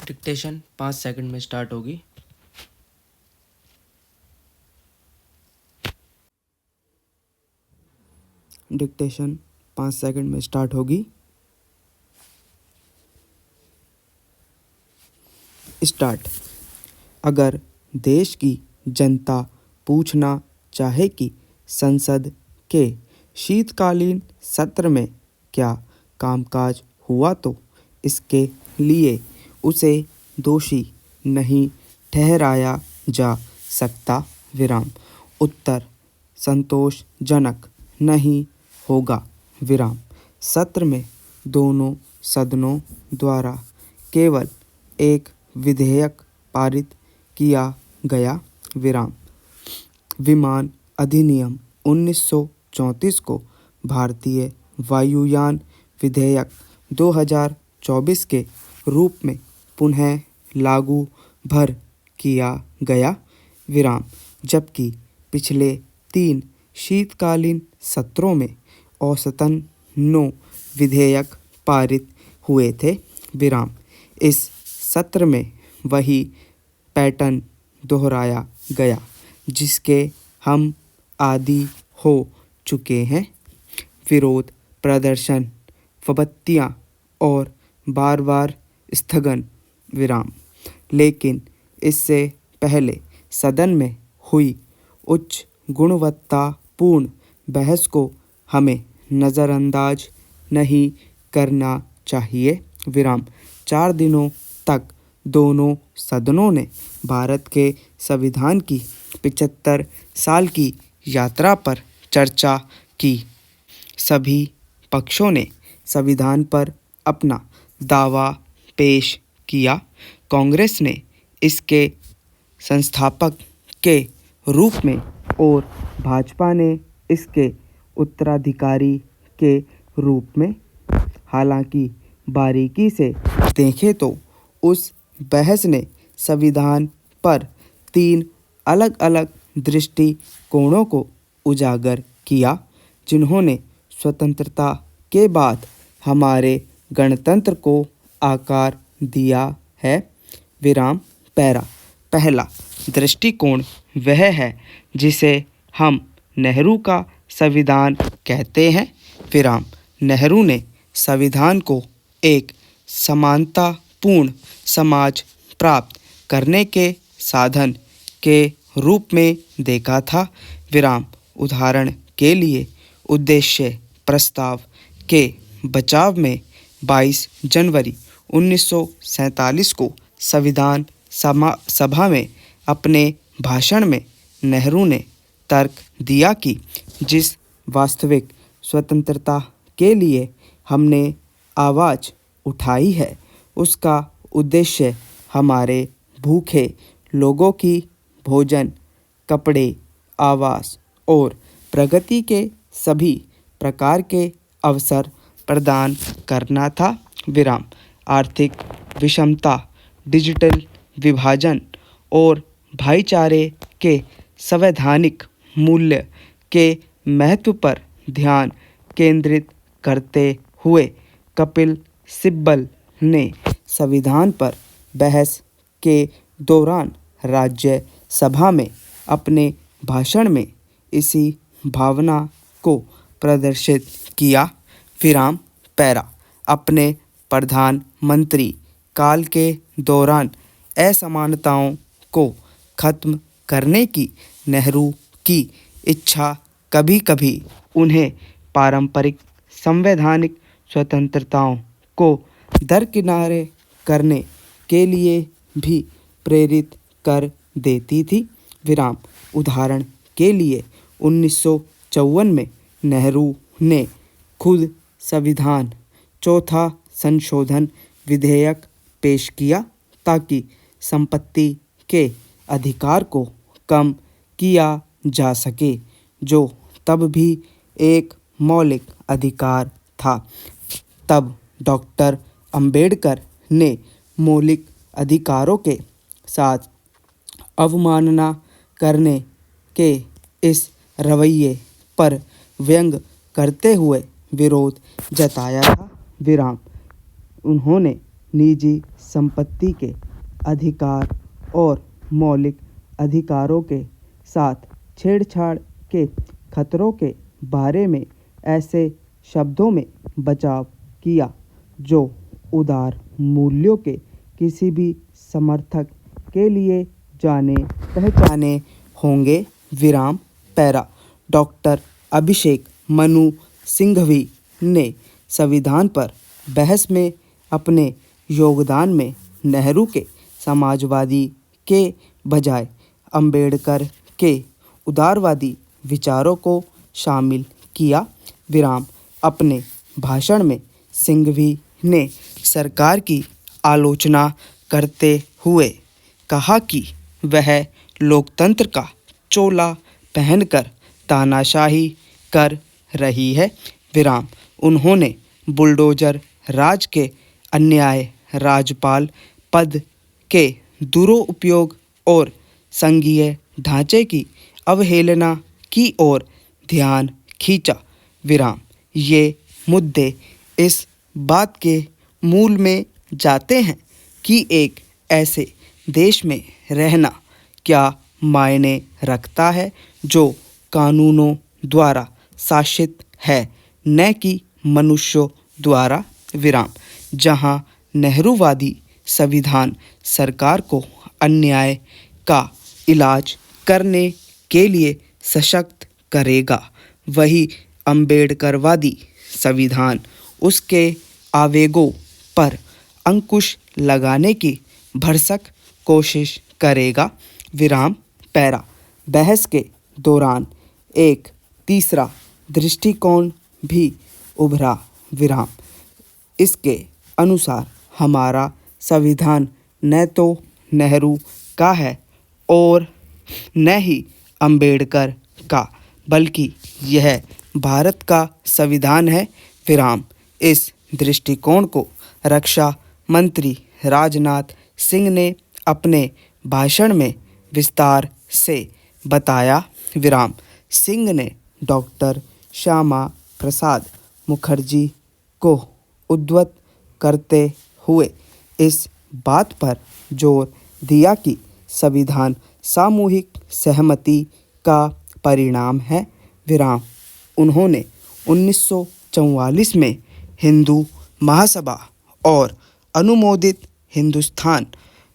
Dictation 5 second में start होगी। Dictation 5 second में स्टार्ट होगी। स्टार्ट। अगर देश की जनता पूछना चाहे कि संसद के शीतकालीन सत्र में क्या कामकाज हुआ तो इसके लिए उसे दोषी नहीं ठहराया जा सकता। विराम। उत्तर संतोषजनक नहीं होगा। विराम। सत्र में दोनों सदनों द्वारा केवल एक विधेयक पारित किया गया। विराम। विमान अधिनियम 1934 को भारतीय वायुयान विधेयक 2024 के रूप में पुनः लागू भर किया गया। विराम। जबकि पिछले 3 शीतकालीन सत्रों में औसतन 9 विधेयक पारित हुए थे। विराम। इस सत्र में वही पैटर्न दोहराया गया जिसके हम आदी हो चुके हैं। विरोध प्रदर्शन, विपत्तियां और बार बार स्थगन। विराम। लेकिन इससे पहले सदन में हुई उच्च गुणवत्तापूर्ण बहस को हमें नज़रअंदाज नहीं करना चाहिए। विराम। 4 दिनों तक दोनों सदनों ने भारत के संविधान की 75 साल की यात्रा पर चर्चा की। सभी पक्षों ने संविधान पर अपना दावा पेश किया। कांग्रेस ने इसके संस्थापक के रूप में और भाजपा ने इसके उत्तराधिकारी के रूप में। हालांकि बारीकी से देखें तो उस बहस ने संविधान पर 3 अलग अलग दृष्टिकोणों को उजागर किया जिन्होंने स्वतंत्रता के बाद हमारे गणतंत्र को आकार दिया है। विराम। पैरा। पहला दृष्टिकोण वह है जिसे हम नेहरू का संविधान कहते हैं। विराम। नेहरू ने संविधान को एक समानतापूर्ण समाज प्राप्त करने के साधन के रूप में देखा था। विराम। उदाहरण के लिए उद्देश्य प्रस्ताव के बचाव में 22 जनवरी 1947 को संविधान सभा में अपने भाषण में नेहरू ने तर्क दिया कि जिस वास्तविक स्वतंत्रता के लिए हमने आवाज़ उठाई है उसका उद्देश्य हमारे भूखे लोगों की भोजन, कपड़े, आवास और प्रगति के सभी प्रकार के अवसर प्रदान करना था। विराम। आर्थिक विषमता, डिजिटल विभाजन और भाईचारे के संवैधानिक मूल्य के महत्व पर ध्यान केंद्रित करते हुए कपिल सिब्बल ने संविधान पर बहस के दौरान राज्यसभा में अपने भाषण में इसी भावना को प्रदर्शित किया। विराम। पैरा। अपने प्रधानमंत्री काल के दौरान असमानताओं को खत्म करने की नेहरू की इच्छा कभी कभी उन्हें पारंपरिक संवैधानिक स्वतंत्रताओं को दरकिनार करने के लिए भी प्रेरित कर देती थी। विराम। उदाहरण के लिए 1954 में नेहरू ने खुद संविधान चौथा संशोधन विधेयक पेश किया ताकि संपत्ति के अधिकार को कम किया जा सके जो तब भी एक मौलिक अधिकार था। तब डॉक्टर अंबेडकर ने मौलिक अधिकारों के साथ अवमानना करने के इस रवैये पर व्यंग करते हुए विरोध जताया था। विराम। उन्होंने निजी संपत्ति के अधिकार और मौलिक अधिकारों के साथ छेड़छाड़ के खतरों के बारे में ऐसे शब्दों में बचाव किया जो उदार मूल्यों के किसी भी समर्थक के लिए जाने पहचाने होंगे। विराम पैरा। डॉक्टर अभिषेक मनु सिंघवी ने संविधान पर बहस में अपने योगदान में नेहरू के समाजवादी के बजाय अंबेडकर के उदारवादी विचारों को शामिल किया। विराम। अपने भाषण में सिंघवी ने सरकार की आलोचना करते हुए कहा कि वह लोकतंत्र का चोला पहनकर तानाशाही कर रही है। विराम। उन्होंने बुलडोजर राज के अन्याय, राज्यपाल पद के दुरुपयोग और संघीय ढांचे की अवहेलना की ओर ध्यान खींचा। विराम। ये मुद्दे इस बात के मूल में जाते हैं कि एक ऐसे देश में रहना क्या मायने रखता है जो कानूनों द्वारा शासित है, न कि मनुष्यों द्वारा। विराम। जहां नेहरूवादी संविधान सरकार को अन्याय का इलाज करने के लिए सशक्त करेगा, वही अंबेडकरवादी संविधान उसके आवेगों पर अंकुश लगाने की भरसक कोशिश करेगा। विराम पैरा। बहस के दौरान एक तीसरा दृष्टिकोण भी उभरा। विराम। इसके अनुसार हमारा संविधान न तो नेहरू का है और न ही अंबेडकर का, बल्कि यह भारत का संविधान है। विराम। इस दृष्टिकोण को रक्षा मंत्री राजनाथ सिंह ने अपने भाषण में विस्तार से बताया। विराम। सिंह ने डॉक्टर श्यामा प्रसाद मुखर्जी को उद्धृत करते हुए इस बात पर जोर दिया कि संविधान सामूहिक सहमति का परिणाम है। विराम। उन्होंने 1944 में हिंदू महासभा और अनुमोदित हिंदुस्तान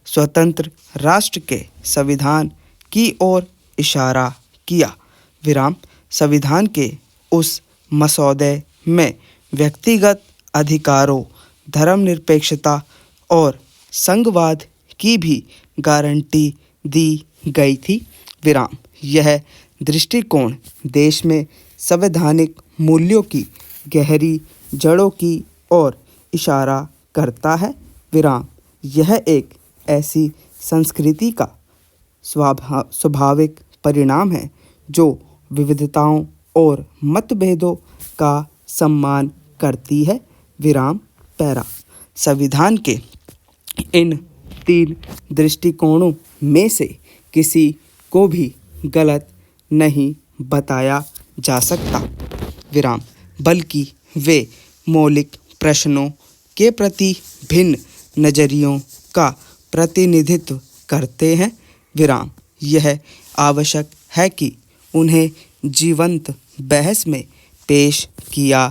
स्वतंत्र राष्ट्र के संविधान की ओर इशारा किया। विराम। संविधान के उस मसौदे में व्यक्तिगत अधिकारों, धर्मनिरपेक्षता और संघवाद की भी गारंटी दी गई थी। विराम। यह दृष्टिकोण देश में संवैधानिक मूल्यों की गहरी जड़ों की ओर इशारा करता है। विराम। यह एक ऐसी संस्कृति का स्वाभाविक परिणाम है जो विविधताओं और मतभेदों का सम्मान करती है। विराम पैरा। संविधान के इन तीन दृष्टिकोणों में से किसी को भी गलत नहीं बताया जा सकता। विराम। बल्कि वे मौलिक प्रश्नों के प्रति भिन्न नज़रियों का प्रतिनिधित्व करते हैं। विराम। यह आवश्यक है कि उन्हें जीवंत बहस में पेश किया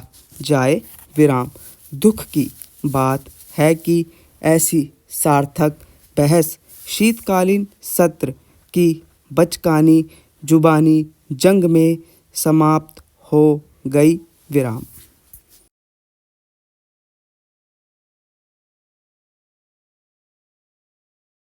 जाए। विराम। दुख की बात है कि ऐसी सार्थक बहस शीतकालीन सत्र की बचकानी जुबानी जंग में समाप्त हो गई। विराम।